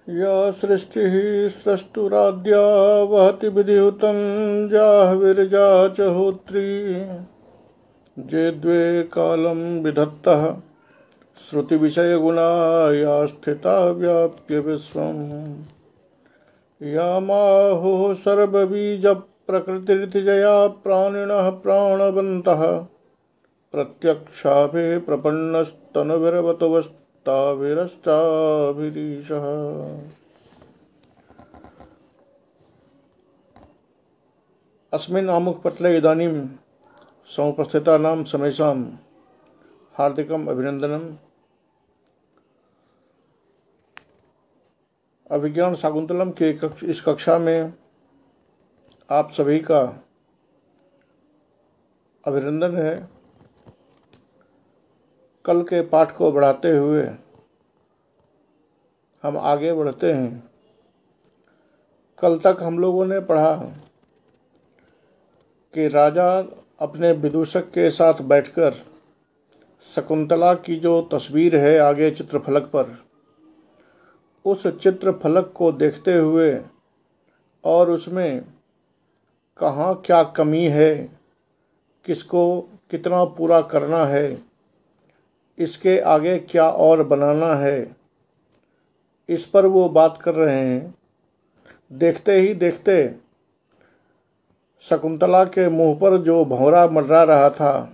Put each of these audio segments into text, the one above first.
या सृष्टिः स्रष्टुराद्या वहति विधिहुतं जाह्विर्जा च होत्री जे द्वे कालं विधत्तः श्रुतिविषयगुणा या स्थिता व्याप्य विश्वम् या माहुः सर्वबीजप्रकृतिर्जया प्राणिनः प्राणवन्तः प्रत्यक्षाभे प्रपन्नस्तनुभिर्वतवस्ताभिरष्टाभिरीशः। अस्मिन् आमुखपटले इदानीं समुपस्थितानां समेषां हार्दिकम् अभिनन्दनम्। अभिज्ञान शाकुंतलम के इस कक्षा में आप सभी का अभिनंदन है। कल के पाठ को बढ़ाते हुए हम आगे बढ़ते हैं। कल तक हम लोगों ने पढ़ा कि राजा अपने विदूषक के साथ बैठकर शकुंतला की जो तस्वीर है आगे चित्रफलक पर, उस चित्रफलक को देखते हुए और उसमें कहाँ क्या कमी है, किसको कितना पूरा करना है, इसके आगे क्या और बनाना है, इस पर वो बात कर रहे हैं। देखते ही देखते शकुंतला के मुंह पर जो भौरा मंडरा रहा था,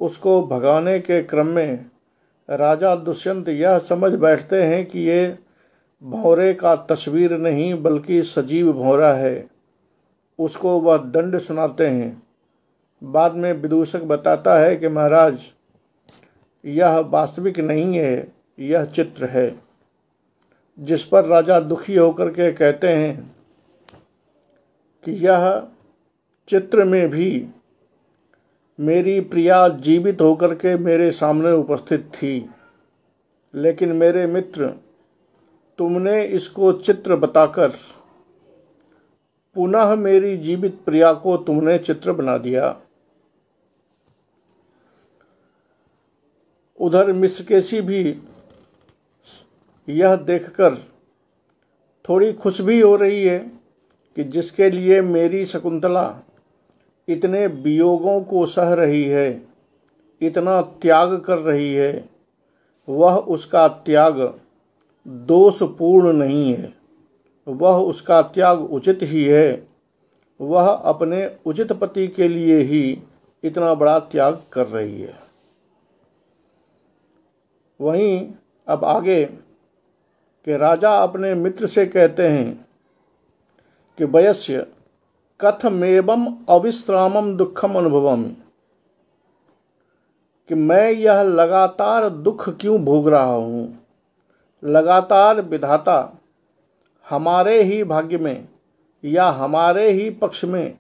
उसको भगाने के क्रम में राजा दुष्यंत यह समझ बैठते हैं कि ये भौरे का तस्वीर नहीं बल्कि सजीव भौरा है। उसको वह दंड सुनाते हैं। बाद में विदूषक बताता है कि महाराज, यह वास्तविक नहीं है, यह चित्र है। जिस पर राजा दुखी होकर के कहते हैं कि यह चित्र में भी मेरी प्रिया जीवित होकर के मेरे सामने उपस्थित थी, लेकिन मेरे मित्र, तुमने इसको चित्र बताकर पुनः मेरी जीवित प्रिया को तुमने चित्र बना दिया। उधर मिश्रकेशी भी यह देखकर थोड़ी खुश भी हो रही है कि जिसके लिए मेरी शकुंतला इतने वियोगों को सह रही है, इतना त्याग कर रही है, वह उसका त्याग दोषपूर्ण नहीं है, वह उसका त्याग उचित ही है। वह अपने उचित पति के लिए ही इतना बड़ा त्याग कर रही है। वहीं अब आगे कि राजा अपने मित्र से कहते हैं कि वयस्य कथमेवं अविश्रामं दुखम अनुभवामि, कि मैं यह लगातार दुख क्यों भोग रहा हूँ। लगातार विधाता हमारे ही भाग्य में या हमारे ही पक्ष में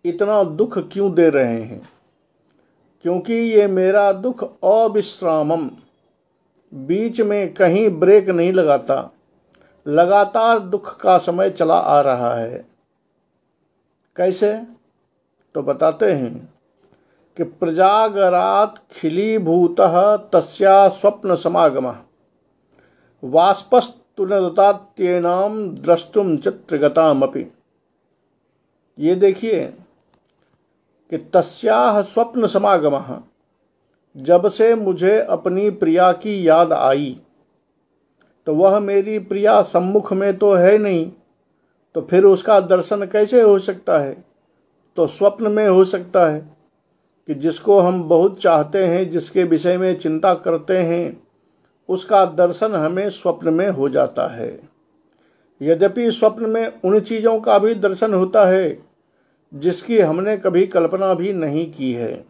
इतना दुख क्यों दे रहे हैं, क्योंकि ये मेरा दुख अविश्रामम, बीच में कहीं ब्रेक नहीं लगाता, लगातार दुख का समय चला आ रहा है। कैसे? तो बताते हैं कि प्रजागरात खिलीभूतः तस्या स्वप्न समागमः वाष्पस्तुनदतात्येनां द्रष्टुम चित्रगतामपि। ये देखिए कि तस्याः स्वप्न समागमः, जब से मुझे अपनी प्रिया की याद आई, तो वह मेरी प्रिया सम्मुख में तो है नहीं, तो फिर उसका दर्शन कैसे हो सकता है? तो स्वप्न में हो सकता है कि जिसको हम बहुत चाहते हैं, जिसके विषय में चिंता करते हैं, उसका दर्शन हमें स्वप्न में हो जाता है। यद्यपि स्वप्न में उन चीज़ों का भी दर्शन होता है जिसकी हमने कभी कल्पना भी नहीं की है।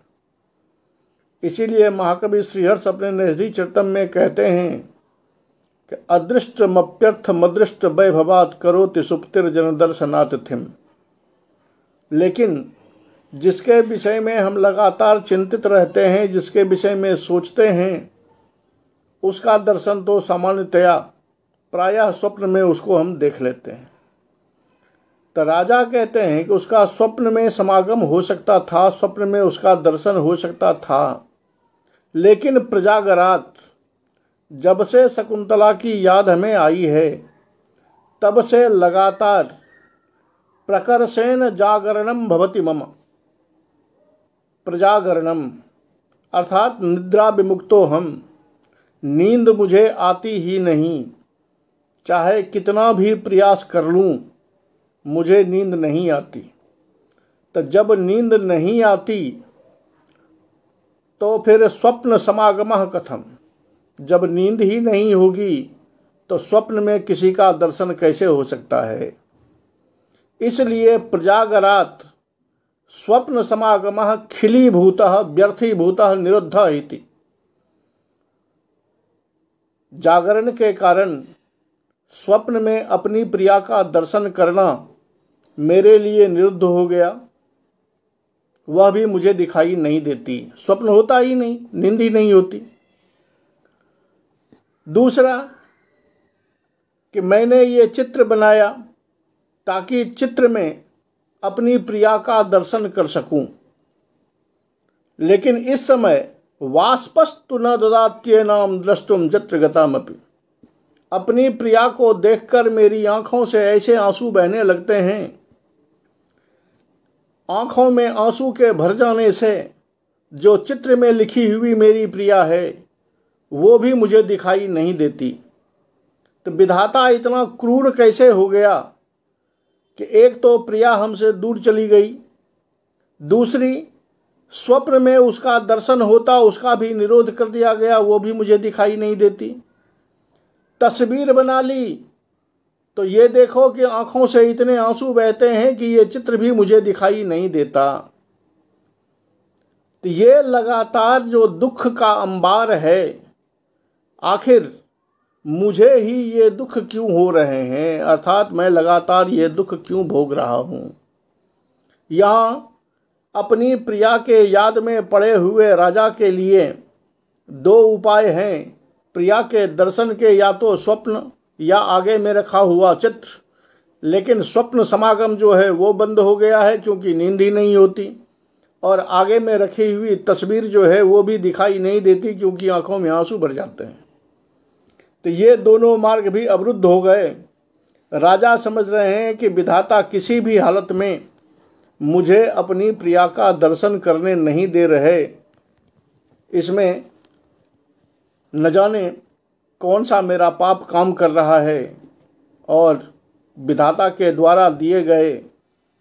इसीलिए महाकवि श्रीहर्ष अपने नैषधि चरितम में कहते हैं कि अदृष्टमप्यर्थमदृष्ट वैभवात् करोति सुप्तिर्जन दर्शनातिथिम्। लेकिन जिसके विषय में हम लगातार चिंतित रहते हैं, जिसके विषय में सोचते हैं, उसका दर्शन तो सामान्यतया प्रायः स्वप्न में उसको हम देख लेते हैं। तो राजा कहते हैं कि उसका स्वप्न में समागम हो सकता था, स्वप्न में उसका दर्शन हो सकता था, लेकिन प्रजागरात, जब से शकुंतला की याद हमें आई है, तब से लगातार प्रकर्षेण जागरणम भवति मम। प्रजागरणम अर्थात निद्रा विमुक्तो हम, नींद मुझे आती ही नहीं। चाहे कितना भी प्रयास कर लूँ मुझे नींद नहीं आती। तो जब नींद नहीं आती तो फिर स्वप्न समागमः कथम। जब नींद ही नहीं होगी तो स्वप्न में किसी का दर्शन कैसे हो सकता है। इसलिए प्रजागरात स्वप्न समागमः खिलीभूतः व्यर्थीभूतः निरुद्धः इति। जागरण के कारण स्वप्न में अपनी प्रिया का दर्शन करना मेरे लिए निरुद्ध हो गया। वह भी मुझे दिखाई नहीं देती। स्वप्न होता ही नहीं, नींद ही नहीं होती। दूसरा कि मैंने ये चित्र बनाया ताकि चित्र में अपनी प्रिया का दर्शन कर सकूं, लेकिन इस समय वाष्पस्तु न ददात्येनाम द्रष्टुम चित्रगतामपि। अपनी प्रिया को देखकर मेरी आंखों से ऐसे आंसू बहने लगते हैं। आंखों में आंसू के भर जाने से जो चित्र में लिखी हुई मेरी प्रिया है वो भी मुझे दिखाई नहीं देती। तो विधाता इतना क्रूर कैसे हो गया कि एक तो प्रिया हमसे दूर चली गई, दूसरी स्वप्न में उसका दर्शन होता उसका भी निरोध कर दिया गया, वो भी मुझे दिखाई नहीं देती। तस्वीर बना ली तो ये देखो कि आंखों से इतने आंसू बहते हैं कि ये चित्र भी मुझे दिखाई नहीं देता। तो ये लगातार जो दुख का अंबार है, आखिर मुझे ही ये दुख क्यों हो रहे हैं, अर्थात मैं लगातार ये दुख क्यों भोग रहा हूँ। यहाँ अपनी प्रिया के याद में पड़े हुए राजा के लिए दो उपाय हैं। प्रिया के दर्शन के या तो स्वप्न या आगे में रखा हुआ चित्र, लेकिन स्वप्न समागम जो है वो बंद हो गया है क्योंकि नींद ही नहीं होती, और आगे में रखी हुई तस्वीर जो है वो भी दिखाई नहीं देती क्योंकि आंखों में आंसू भर जाते हैं। तो ये दोनों मार्ग भी अवरुद्ध हो गए। राजा समझ रहे हैं कि विधाता किसी भी हालत में मुझे अपनी प्रिया का दर्शन करने नहीं दे रहे। इसमें न जाने कौन सा मेरा पाप काम कर रहा है और विधाता के द्वारा दिए गए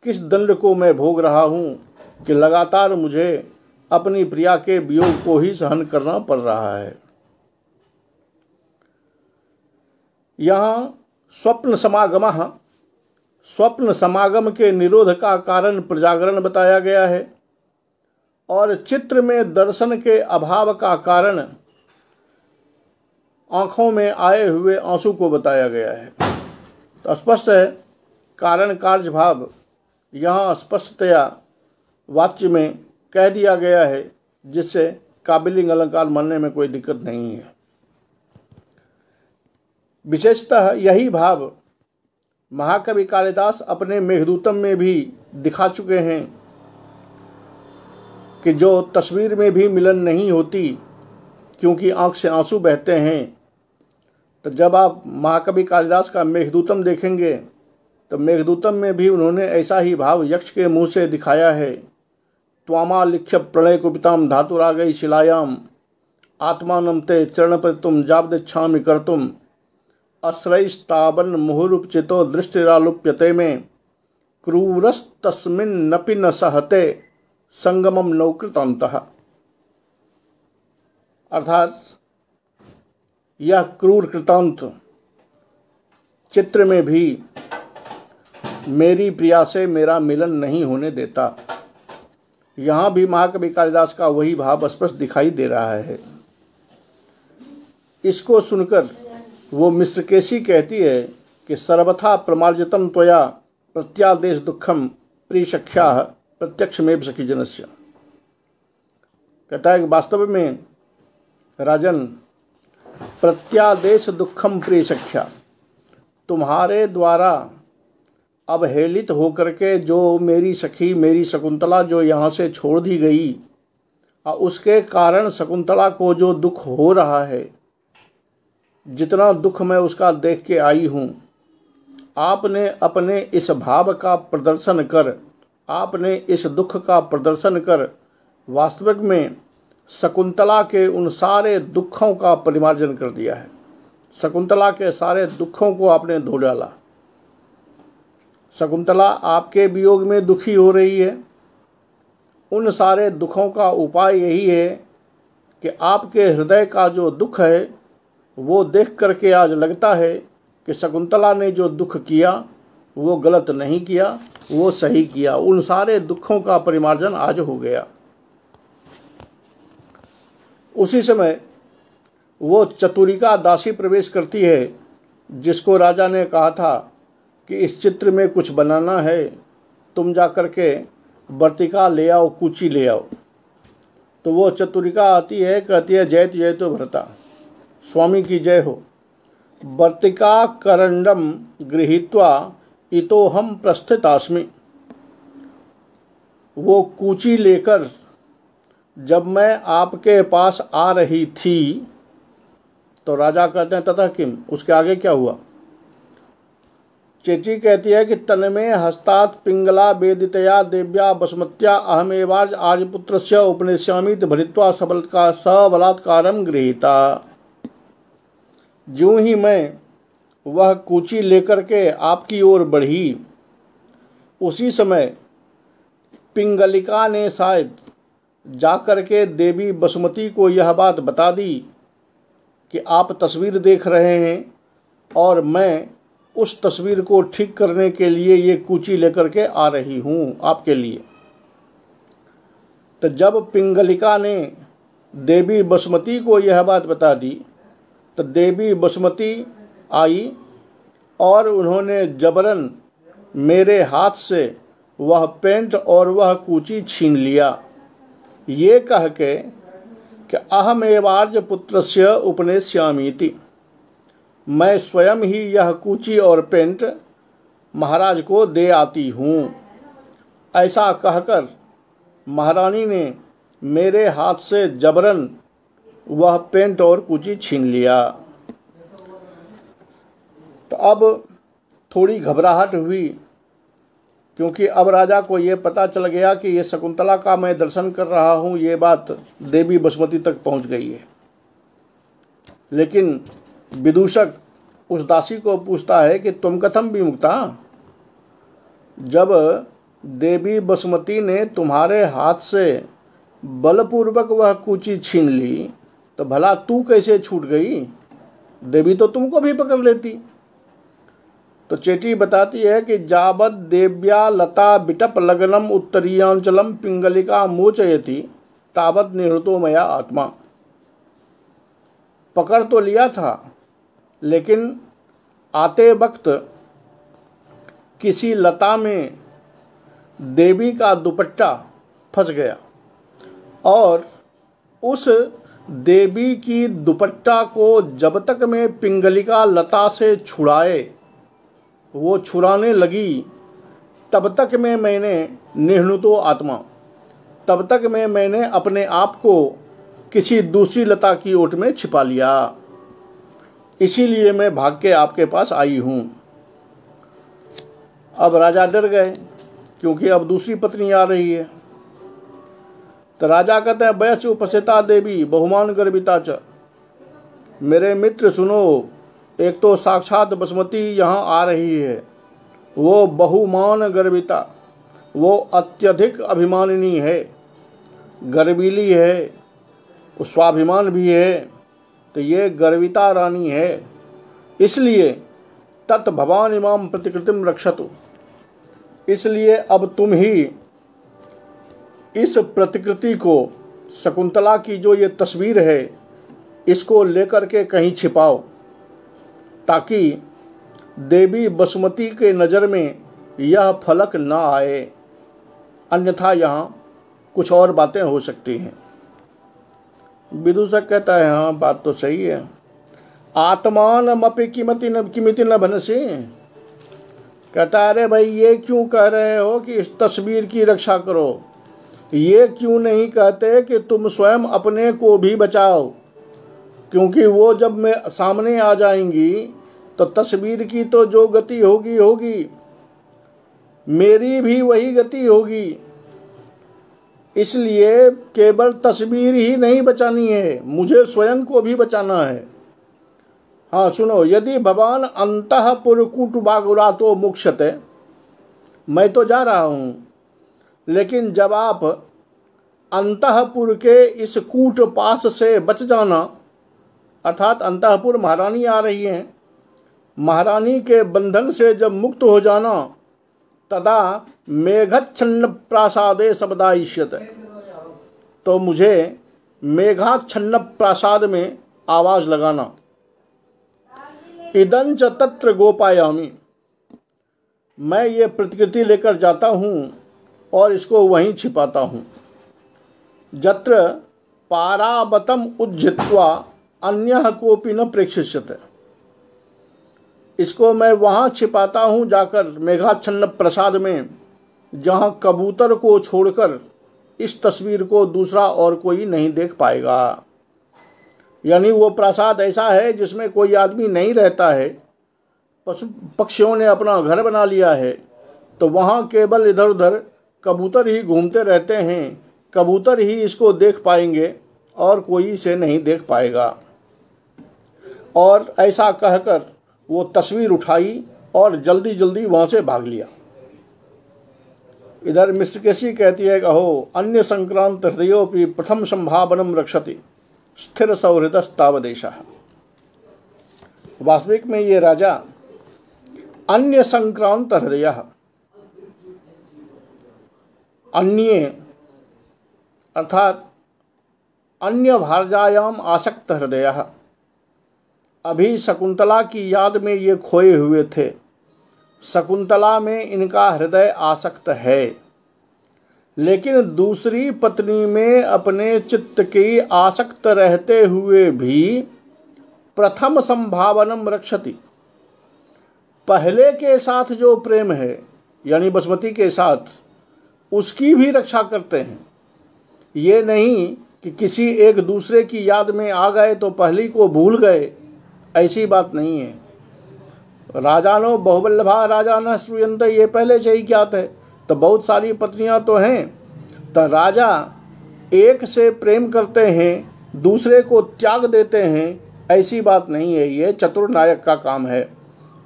किस दंड को मैं भोग रहा हूँ कि लगातार मुझे अपनी प्रिया के वियोग को ही सहन करना पड़ रहा है। यहाँ स्वप्न समागमः, स्वप्न समागम के निरोध का कारण प्रजागरण बताया गया है, और चित्र में दर्शन के अभाव का कारण आँखों में आए हुए आंसू को बताया गया है। तो स्पष्ट है कारण कार्य भाव यहाँ स्पष्टतया वाच्य में कह दिया गया है, जिससे काबिलिंग अलंकार मानने में कोई दिक्कत नहीं है। विशेषतः यही भाव महाकवि कालिदास अपने मेघदूतम में भी दिखा चुके हैं कि जो तस्वीर में भी मिलन नहीं होती क्योंकि आँख से आंसू बहते हैं। तो जब आप महाकवि कालिदास का मेघदूतम देखेंगे तो मेघदूतम में भी उन्होंने ऐसा ही भाव यक्ष के मुँह से दिखाया है। त्वामा लिख्य प्रलय कुपिताम धातुरागई शिलायाम आत्मानं ते चरणपतितुम जाबदिच्छामि कर्तुम अश्रयस्तावन मुहुरुपचितो दृष्टिरालुप्यते में क्रूरस्तस्मिन्नपि न सहते संगमम नौकृतान्तः। अर्थात यह क्रूर कृतांत चित्र में भी मेरी प्रिया से मेरा मिलन नहीं होने देता। यहाँ भी महाकवि कालिदास का वही भाव स्पष्ट दिखाई दे रहा है। इसको सुनकर वो मिश्रकेशी कहती है कि सर्वथा प्रमार्जितम त्वया प्रत्यादेश दुखम प्रियसख्या प्रत्यक्षमेव सखी जनस्य। कहता है कि वास्तव में राजन प्रत्यादेश दुखम प्रियसख्या, तुम्हारे द्वारा अवहेलित होकर के जो मेरी सखी मेरी शकुंतला जो यहाँ से छोड़ दी गई, और उसके कारण शकुंतला को जो दुख हो रहा है, जितना दुख मैं उसका देख के आई हूँ, आपने अपने इस भाव का प्रदर्शन कर, आपने इस दुख का प्रदर्शन कर वास्तविक में शकुंतला के उन सारे दुखों का परिमार्जन कर दिया है। शकुंतला के सारे दुखों को आपने धो डाला। शकुंतला आपके वियोग में दुखी हो रही है। उन सारे दुखों का उपाय यही है कि आपके हृदय का जो दुख है वो देख करके आज लगता है कि शकुंतला ने जो दुख किया वो गलत नहीं किया, वो सही किया। उन सारे दुखों का परिमार्जन आज हो गया। उसी समय वो चतुरिका दासी प्रवेश करती है, जिसको राजा ने कहा था कि इस चित्र में कुछ बनाना है, तुम जा कर के वर्तिका ले आओ, कूची ले आओ। तो वो चतुरिका आती है, कहती है जयतु जयतु भरता, स्वामी की जय हो। वर्तिका करंडम गृहीत्वा इतो हम प्रस्थितास्मि। वो कूची लेकर जब मैं आपके पास आ रही थी, तो राजा कहते हैं तथा किम, उसके आगे क्या हुआ। चेची कहती है कि तन्मे हस्तात् पिंगला वेदितया देव्या बसमत्या अहमेवाज आर्यपुत्रस्य उपनेश्यामीति भरित्वा सबलात्कारं गृहीता। ज्यों ही मैं वह कूची लेकर के आपकी ओर बढ़ी, उसी समय पिंगलिका ने शायद जाकर के देवी बसुमती को यह बात बता दी कि आप तस्वीर देख रहे हैं और मैं उस तस्वीर को ठीक करने के लिए ये कूची लेकर के आ रही हूँ आपके लिए। तो जब पिंगलिका ने देवी बसुमती को यह बात बता दी, तो देवी बसुमती आई और उन्होंने जबरन मेरे हाथ से वह पेंट और वह कूची छीन लिया, ये कह के कि अहमेवार्य पुत्रस्य उपनेश्यामीति, मैं स्वयं ही यह कूची और पेंट महाराज को दे आती हूँ। ऐसा कहकर महारानी ने मेरे हाथ से जबरन वह पेंट और कूची छीन लिया। तो अब थोड़ी घबराहट हुई, क्योंकि अब राजा को ये पता चल गया कि ये शकुंतला का मैं दर्शन कर रहा हूँ, ये बात देवी बसुमती तक पहुँच गई है। लेकिन विदूषक उस दासी को पूछता है कि तुम कथम विमुक्ता, जब देवी बसुमती ने तुम्हारे हाथ से बलपूर्वक वह कूची छीन ली, तो भला तू कैसे छूट गई? देवी तो तुमको भी पकड़ लेती। तो चेटी बताती है कि जावद देव्या लता बिटप लगनम उत्तरीयांचलम पिंगलिका मोचयति तावत निहृतो मया आत्मा। पकड़ तो लिया था, लेकिन आते वक्त किसी लता में देवी का दुपट्टा फंस गया और उस देवी की दुपट्टा को जब तक मैं पिंगलिका लता से छुड़ाए, वो छुड़ाने लगी, तब तक में मैंने निहृतो आत्मा, तब तक में मैंने अपने आप को किसी दूसरी लता की ओट में छिपा लिया। इसीलिए मैं भाग के आपके पास आई हूँ। अब राजा डर गए, क्योंकि अब दूसरी पत्नी आ रही है। तो राजा कहते हैं वयस उपस्थिता देवी बहुमान गर्विता च। मेरे मित्र सुनो, एक तो साक्षात बसुमती यहाँ आ रही है, वो बहुमान गर्विता, वो अत्यधिक अभिमानिनी है, गर्वीली है, स्वाभिमान भी है, तो ये गर्विता रानी है। इसलिए तत् भवान इमाम प्रतिकृतिम रक्षतु, इसलिए अब तुम ही इस प्रतिकृति को, शकुंतला की जो ये तस्वीर है, इसको लेकर के कहीं छिपाओ, ताकि देवी बसुमती के नज़र में यह फलक ना आए, अन्यथा यहाँ कुछ और बातें हो सकती हैं। विदूषक कहता है हाँ बात तो सही है। आत्मानमपि किमिति न भनसि, कहता है अरे भाई ये क्यों कह रहे हो कि इस तस्वीर की रक्षा करो, ये क्यों नहीं कहते कि तुम स्वयं अपने को भी बचाओ, क्योंकि वो जब मैं सामने आ जाएंगी तो तस्वीर की तो जो गति होगी होगी, मेरी भी वही गति होगी। इसलिए केवल तस्वीर ही नहीं बचानी है, मुझे स्वयं को भी बचाना है। हाँ सुनो, यदि भगवान अंतःपुर कूटबागुरातो मुक्षते, मैं तो जा रहा हूँ, लेकिन जब आप अंतःपुर के इस कूट पास से बच जाना, अर्थात अंतःपुर महारानी आ रही हैं, महारानी के बंधन से जब मुक्त हो जाना, तदा मेघच्छन्न प्रासादे शब्दायिष्यते, तो मुझे मेघाच्छन्न प्रासाद में आवाज़ लगाना। इदंच तत्र गोपायामी, मैं ये प्रतिकृति लेकर जाता हूँ और इसको वहीं छिपाता हूँ। जत्र पारावतम उज्जित्वा अन्यः कोपि न प्रेक्षिष्यते, इसको मैं वहाँ छिपाता हूँ जाकर मेघाच्छन्न प्रसाद में, जहाँ कबूतर को छोड़कर इस तस्वीर को दूसरा और कोई नहीं देख पाएगा। यानी वो प्रासाद ऐसा है जिसमें कोई आदमी नहीं रहता है, पशु पक्षियों ने अपना घर बना लिया है, तो वहाँ केवल इधर उधर कबूतर ही घूमते रहते हैं, कबूतर ही इसको देख पाएंगे और कोई इसे नहीं देख पाएगा। और ऐसा कहकर वो तस्वीर उठाई और जल्दी जल्दी वहाँ से भाग लिया। इधर मिश्रकेशी कहती है, कहो अन्य संक्रांत हृदयोपि प्रथम संभावनम रक्षति स्थिर सौहृदस्तावदेशः। वास्तविक में ये राजा अन्य संक्रांत हृदय, अन्य अर्थात अन्य भारजायाम आसक्त हृदय, अभी शकुंतला की याद में ये खोए हुए थे, शकुंतला में इनका हृदय आसक्त है, लेकिन दूसरी पत्नी में अपने चित्त की आसक्त रहते हुए भी प्रथम संभावनम रक्षति, पहले के साथ जो प्रेम है यानी बसुमती के साथ, उसकी भी रक्षा करते हैं। ये नहीं कि किसी एक दूसरे की याद में आ गए तो पहली को भूल गए, ऐसी बात नहीं है। राजानो बहुवल्लभा राजान श्रूयन्ते, ये पहले से ही ज्ञात है। तो बहुत सारी पत्नियां तो हैं, तो राजा एक से प्रेम करते हैं, दूसरे को त्याग देते हैं, ऐसी बात नहीं है। ये चतुर नायक का काम है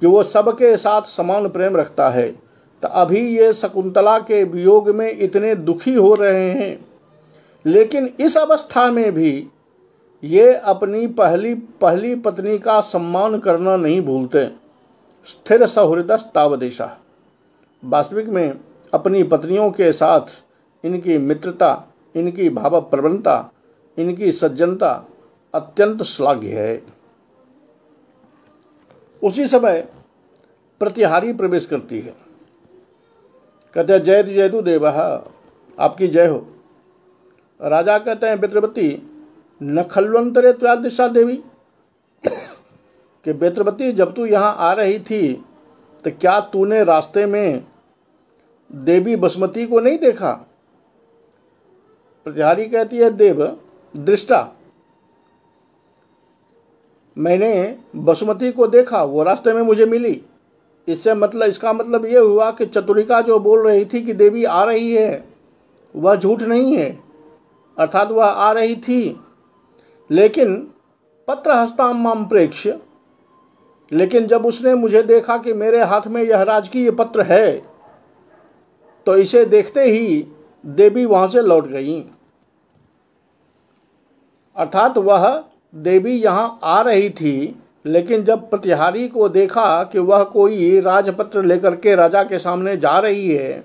कि वो सबके साथ समान प्रेम रखता है। तो अभी ये शकुंतला के वियोग में इतने दुखी हो रहे हैं, लेकिन इस अवस्था में भी ये अपनी पहली पत्नी का सम्मान करना नहीं भूलते। स्थिर सौहृदस्तावदेशः, वास्तविक में अपनी पत्नियों के साथ इनकी मित्रता, इनकी भावप्रवणता, इनकी सज्जनता अत्यंत श्लाघ्य है। उसी समय प्रतिहारी प्रवेश करती है, कहते हैं जयतु जयतु देवः, आपकी जय हो। राजा कहते हैं बेत्रवती न खल्वंतरे त्रयादशा देवी, कि बेत्रवती जब तू यहाँ आ रही थी तो क्या तूने रास्ते में देवी बसुमती को नहीं देखा? प्रतिहारी कहती है देव दृष्टा, मैंने बसुमती को देखा, वो रास्ते में मुझे मिली। इसका मतलब ये हुआ कि चतुरिका जो बोल रही थी कि देवी आ रही है, वह झूठ नहीं है, अर्थात वह आ रही थी। लेकिन पत्र हस्ताम माम प्रेक्ष्य, लेकिन जब उसने मुझे देखा कि मेरे हाथ में यह राजकीय पत्र है, तो इसे देखते ही देवी वहाँ से लौट गई। अर्थात वह देवी यहाँ आ रही थी, लेकिन जब प्रतिहारी को देखा कि वह कोई राजपत्र लेकर के राजा के सामने जा रही है,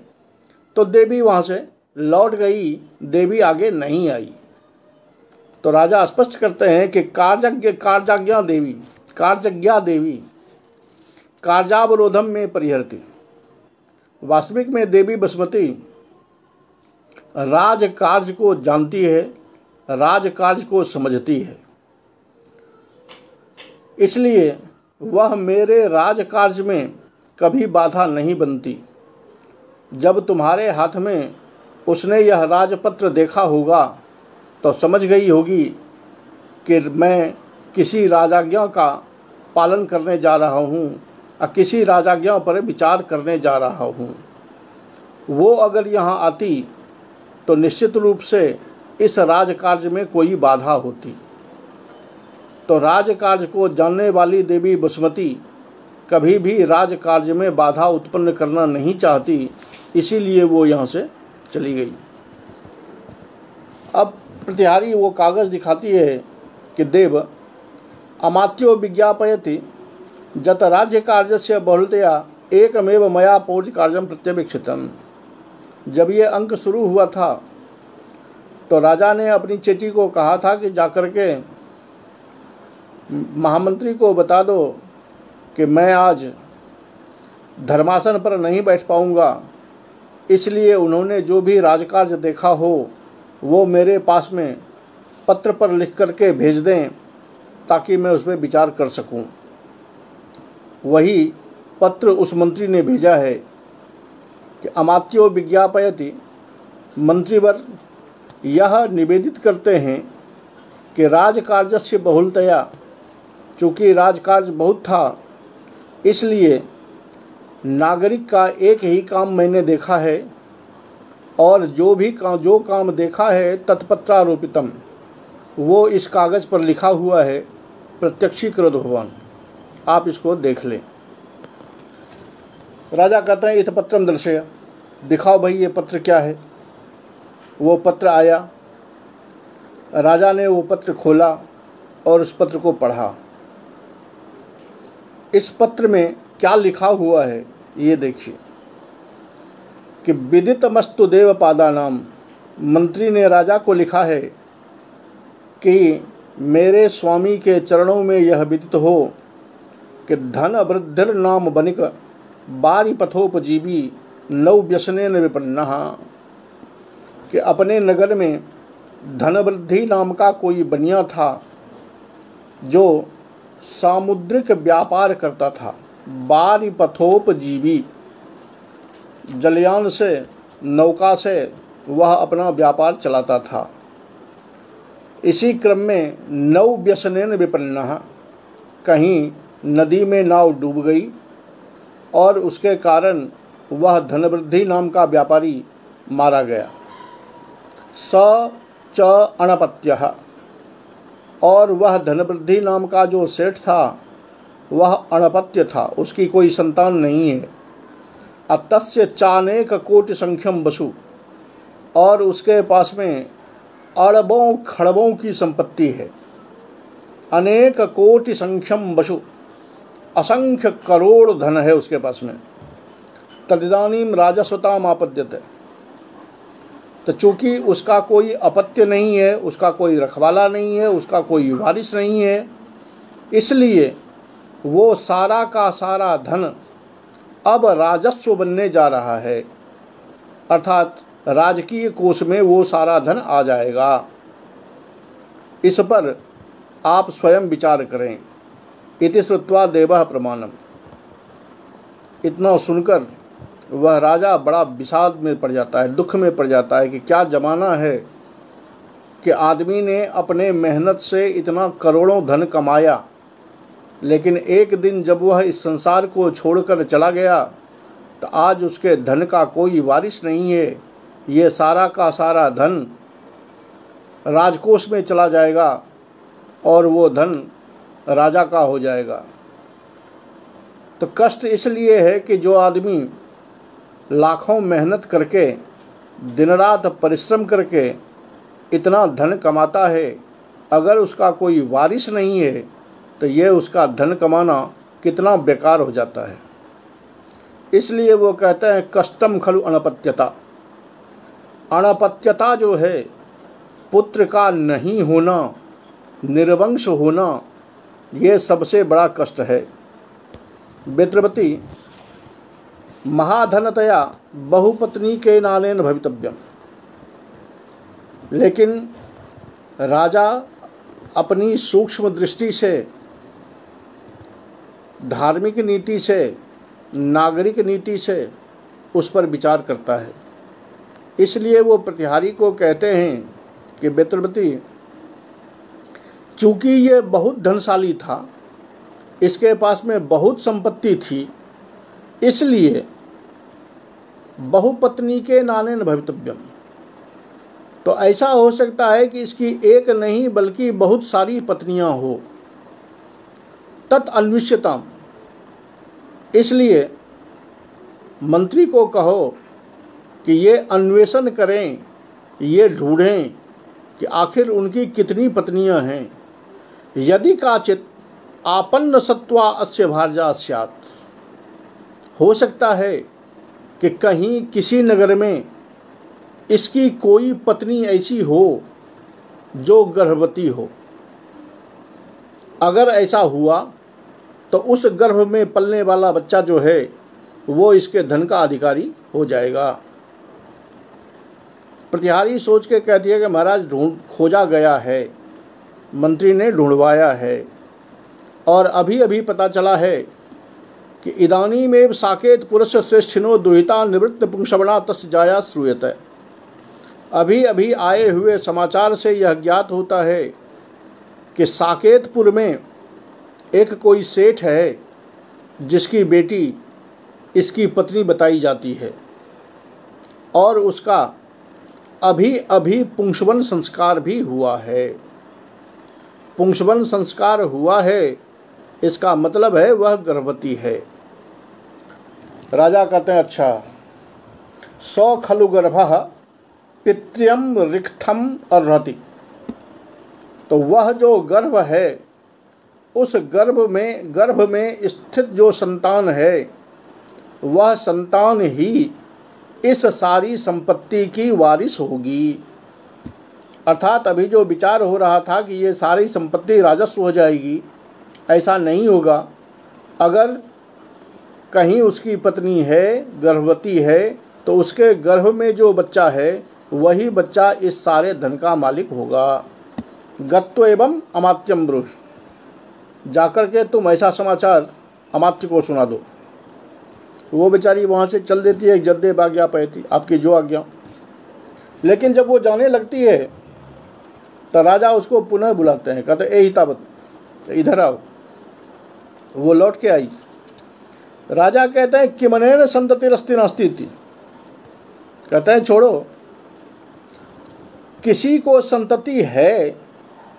तो देवी वहाँ से लौट गई, देवी आगे नहीं आई। तो राजा स्पष्ट करते हैं कि कार्जज्ञा देवी कार्यावरोधम में परिहरती। वास्तविक में देवी बसुमती राज कार्य को जानती है, राज कार्य को समझती है, इसलिए वह मेरे राज कार्य में कभी बाधा नहीं बनती। जब तुम्हारे हाथ में उसने यह राजपत्र देखा होगा तो समझ गई होगी कि मैं किसी राजाज्ञा का पालन करने जा रहा हूँ और किसी राजाज्ञा पर विचार करने जा रहा हूँ। वो अगर यहाँ आती तो निश्चित रूप से इस राजकार्य में कोई बाधा होती। तो राजकार्य को जानने वाली देवी वसुमती कभी भी राजकार्य में बाधा उत्पन्न करना नहीं चाहती, इसीलिए वो यहाँ से चली गई। अब प्रतिहारी वो कागज़ दिखाती है कि देव अमात्यो विज्ञापयति जत राज्य कार्यस्य बहुलतया एकमेव मया पौज कार्यम प्रत्यवेक्षितम। जब ये अंक शुरू हुआ था तो राजा ने अपनी चेटी को कहा था कि जाकर के महामंत्री को बता दो कि मैं आज धर्मासन पर नहीं बैठ पाऊंगा, इसलिए उन्होंने जो भी राजकार्य देखा हो वो मेरे पास में पत्र पर लिख करके भेज दें ताकि मैं उस पर विचार कर सकूं। वही पत्र उस मंत्री ने भेजा है कि अमात्यो विज्ञापयति, मंत्रीवर यह निवेदित करते हैं कि राजकार्यस्य बहुलतया, चूँकि राजकार्य बहुत था इसलिए नागरिक का एक ही काम मैंने देखा है और जो काम देखा है तत्पत्रारोपितम, वो इस कागज़ पर लिखा हुआ है, प्रत्यक्षीकृत भवन, आप इसको देख लें। राजा कहते हैं इत पत्रम दर्शय, दिखाओ भाई ये पत्र क्या है। वो पत्र आया, राजा ने वो पत्र खोला और उस पत्र को पढ़ा। इस पत्र में क्या लिखा हुआ है ये देखिए कि विदितमस्तु देवपादानाम, मंत्री ने राजा को लिखा है कि मेरे स्वामी के चरणों में यह विदित हो कि धन वृद्धिर नाम बनिक बारी पथोपजीवी नौ व्यसनेन विपन्नः, कि अपने नगर में धनवृद्धि नाम का कोई बनिया था जो सामुद्रिक व्यापार करता था। बारी पथोपजीवी, जलयान से, नौका से वह अपना व्यापार चलाता था। इसी क्रम में नौ व्यसनेन विपन्नः, कहीं नदी में नाव डूब गई और उसके कारण वह धनवृद्धि नाम का व्यापारी मारा गया। स च अनपत्यः, और वह धनवृद्धि नाम का जो सेठ था वह अनपत्य था, उसकी कोई संतान नहीं है। अतस्य चानेक कोटि संख्यम वसु, और उसके पास में अरबों खड़बों की संपत्ति है। अनेक कोटि संख्यम वसु, असंख्य करोड़ धन है उसके पास में। तदिदानीम राजस्वताम आपद्यते, तो चूँकि उसका कोई अपत्य नहीं है, उसका कोई रखवाला नहीं है, उसका कोई वारिस नहीं है, इसलिए वो सारा का सारा धन अब राजस्व बनने जा रहा है, अर्थात राजकीय कोष में वो सारा धन आ जाएगा। इस पर आप स्वयं विचार करें। इति श्रुत्वा देवः प्रमाणम। इतना सुनकर वह राजा बड़ा विषाद में पड़ जाता है, दुख में पड़ जाता है कि क्या ज़माना है कि आदमी ने अपने मेहनत से इतना करोड़ों धन कमाया, लेकिन एक दिन जब वह इस संसार को छोड़कर चला गया तो आज उसके धन का कोई वारिस नहीं है। ये सारा का सारा धन राजकोष में चला जाएगा और वो धन राजा का हो जाएगा। तो कष्ट इसलिए है कि जो आदमी लाखों मेहनत करके दिन रात परिश्रम करके इतना धन कमाता है, अगर उसका कोई वारिस नहीं है तो ये उसका धन कमाना कितना बेकार हो जाता है। इसलिए वो कहते हैं कष्टम खलु अनपत्यता। अनपत्यता जो है, पुत्र का नहीं होना, निर्वंश होना, ये सबसे बड़ा कष्ट है। वित्रवती महाधनतया बहुपत्नी के नानेन भवितव्यम, लेकिन राजा अपनी सूक्ष्म दृष्टि से, धार्मिक नीति से, नागरिक नीति से उस पर विचार करता है। इसलिए वो प्रतिहारी को कहते हैं कि वित्रवती, चूँकि ये बहुत धनशाली था इसके पास में बहुत संपत्ति थी, इसलिए बहुपत्नी के नानेन भवितव्यम। तो ऐसा हो सकता है कि इसकी एक नहीं बल्कि बहुत सारी पत्नियां हो। तत् अन्विष्यताम, इसलिए मंत्री को कहो कि ये अन्वेषण करें, ये ढूंढें कि आखिर उनकी कितनी पत्नियां हैं। यदि काचित आपन्न सत्वा अस्य भार्या स्यात्, हो सकता है कि कहीं किसी नगर में इसकी कोई पत्नी ऐसी हो जो गर्भवती हो। अगर ऐसा हुआ तो उस गर्भ में पलने वाला बच्चा जो है वो इसके धन का अधिकारी हो जाएगा। प्रतिहारी सोच के कहती है कि महाराज खोजा गया है, मंत्री ने ढूंढवाया है, और अभी अभी पता चला है कि इदानीमेव साकेत पुरुष श्रेष्ठिनो दुहिता निवृत्त पुंसवना तस्य जाया श्रूयते। अभी अभी आए हुए समाचार से यह ज्ञात होता है कि साकेतपुर में एक कोई सेठ है जिसकी बेटी इसकी पत्नी बताई जाती है, और उसका अभी अभी पुंसवन संस्कार भी हुआ है। पुंसवन संस्कार हुआ है, इसका मतलब है वह गर्भवती है। राजा कहते हैं अच्छा, सौ खलु गर्भः पितृयम रिक्थम अर्हति। तो वह जो गर्भ है, उस गर्भ में स्थित जो संतान है, वह संतान ही इस सारी संपत्ति की वारिस होगी। अर्थात अभी जो विचार हो रहा था कि ये सारी संपत्ति राजस्व हो जाएगी, ऐसा नहीं होगा। अगर कहीं उसकी पत्नी है, गर्भवती है, तो उसके गर्भ में जो बच्चा है वही बच्चा इस सारे धन का मालिक होगा। गत्व एवं अमात्यम ब्रूहि, जाकर के तुम ऐसा समाचार अमात्य को सुना दो। वो बेचारी वहाँ से चल देती है, जल्दे बाज्ञा पैती, आपकी जो आज्ञा। लेकिन जब वो जाने लगती है तो राजा उसको पुनः बुलाते हैं, कहते ए हितावत, इधर आओ। वो लौट के आई। राजा कहते हैं किमनेन संततिरस्ति नास्ति इति, कहते हैं छोड़ो, किसी को संतति है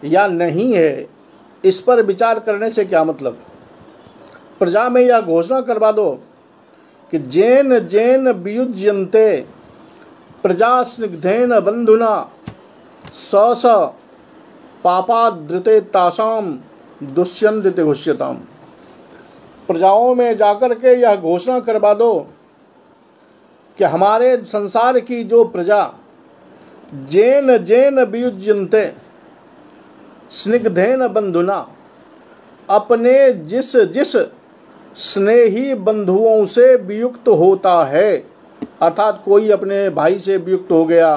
या नहीं है इस पर विचार करने से क्या मतलब। प्रजा में यह घोषणा करवा दो कि जेन जेन वियुज्यन्ते प्रजा स्निग्धेन बंधुना स स पापादृते तासाम दुष्यन्दिते घुष्यताम। प्रजाओं में जाकर के यह घोषणा करवा दो कि हमारे संसार की जो प्रजा जेन जेन वियुज्यन्ते स्निग्धेन बंधुना, अपने जिस जिस स्नेही बंधुओं से वियुक्त होता है, अर्थात कोई अपने भाई से वियुक्त हो गया,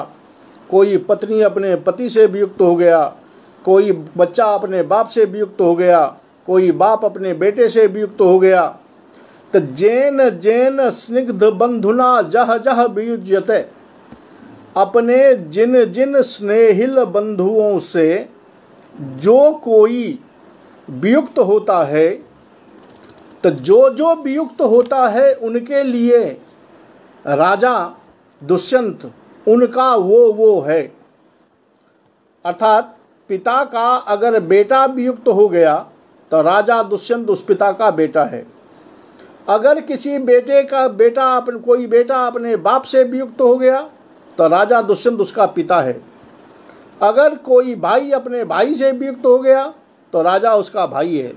कोई पत्नी अपने पति से वियुक्त हो गया, कोई बच्चा अपने बाप से वियुक्त हो गया, कोई बाप अपने बेटे से वियुक्त हो गया। तो जेन जेन स्निग्ध बंधुना जह जह वियुज्यते, अपने जिन जिन स्नेहिल बंधुओं से जो कोई वियुक्त होता है, तो जो जो वियुक्त होता है उनके लिए राजा दुष्यंत उनका वो है। अर्थात पिता का अगर बेटा वियुक्त हो गया तो राजा दुष्यंत उस पिता का बेटा है। अगर किसी बेटे का बेटा कोई बेटा अपने बाप से वियुक्त हो गया तो राजा दुष्यंत उसका पिता है। अगर कोई भाई अपने भाई से वियुक्त हो गया तो राजा उसका भाई है।